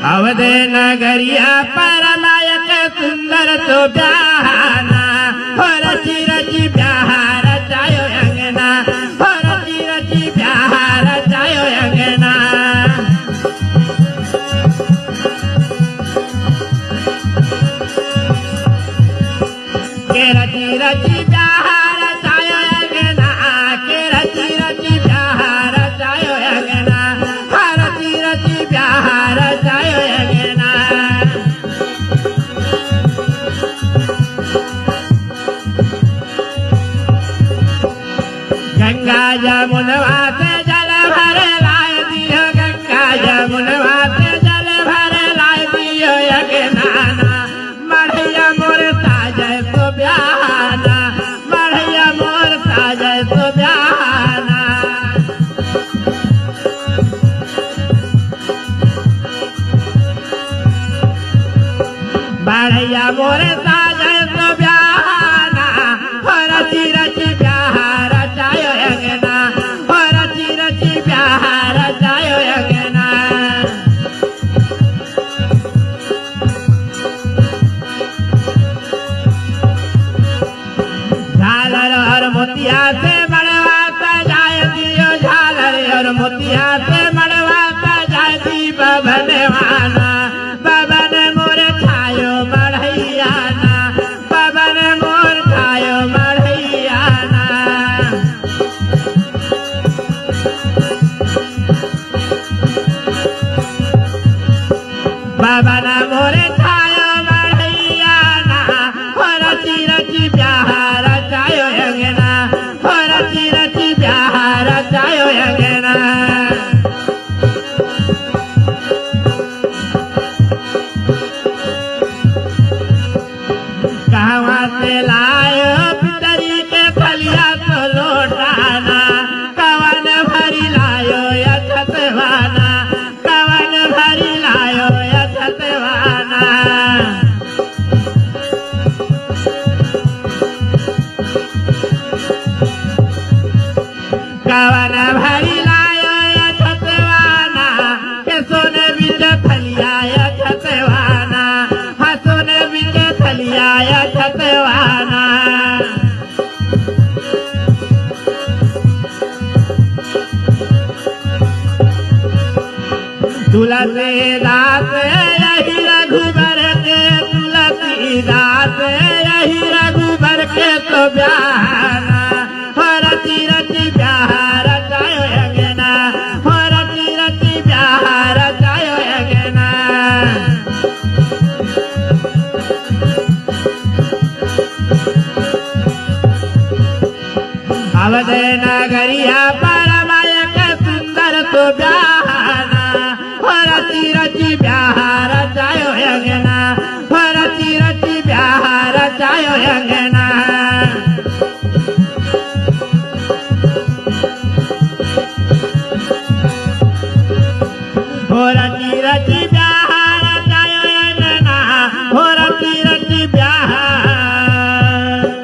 अवधे नगरिया परमायक सुंदर तो ब्याहाना हो रची रची ब्याह रचायो अंगना हो रची रची ब्याह रचायो अंगना के रची रची ब्याह रचायो अंगना के रची रची ब्याह रचायो अंगना हो रची रची ब्याह रचायो अंगना गंगा यमुनवा से जल भर लाए दियो गंगा यमुनवा से जल भर लाए दियो यज्ञनाना मढ़िया मोर साजय तो ब्याहाना मढ़िया मोर साजय तो ब्याहाना बढ़िया मोर साजय तो ब्याहाना हो रची रची ब्याह रचायो अंगना हो रची रची ब्याह रचायो अंगना झालर और मोतिया से मड़वा सजाय दियो झालर और मोतिया से मड़वा सजाय दी बभनवाना बबन मोर छायो मढ़ैयाना बबन मोर छायो मढ़ैयाना बबन मोर छायो मढ़ैयाना हो रची रची ब्याह रचायो अंगना हो रची रची ब्याह रचायो अंगना कहवा से लायो पितरी के फलिया तो लौटाना कवन भरी लायो या छतवाना कवन भरी लायो या छतवाना कवन भरी लायो या छतवाना के सोने बिच फलिया या छतवाना हाँ सोने बिच फलिया या छतवाना तुलसी दास यही रघुबर के तुलसी दास यही रघुबर के तो ब्याहाना हो रची रची ब्याह रचायो अंगना हो रची रची ब्याह रचायो अंगना अवधे नगरिया परमायक सुंदर तो ब्याहाना हो रची रची ब्याह रचायो अंगना हो रची रची ब्याह रचायो अंगना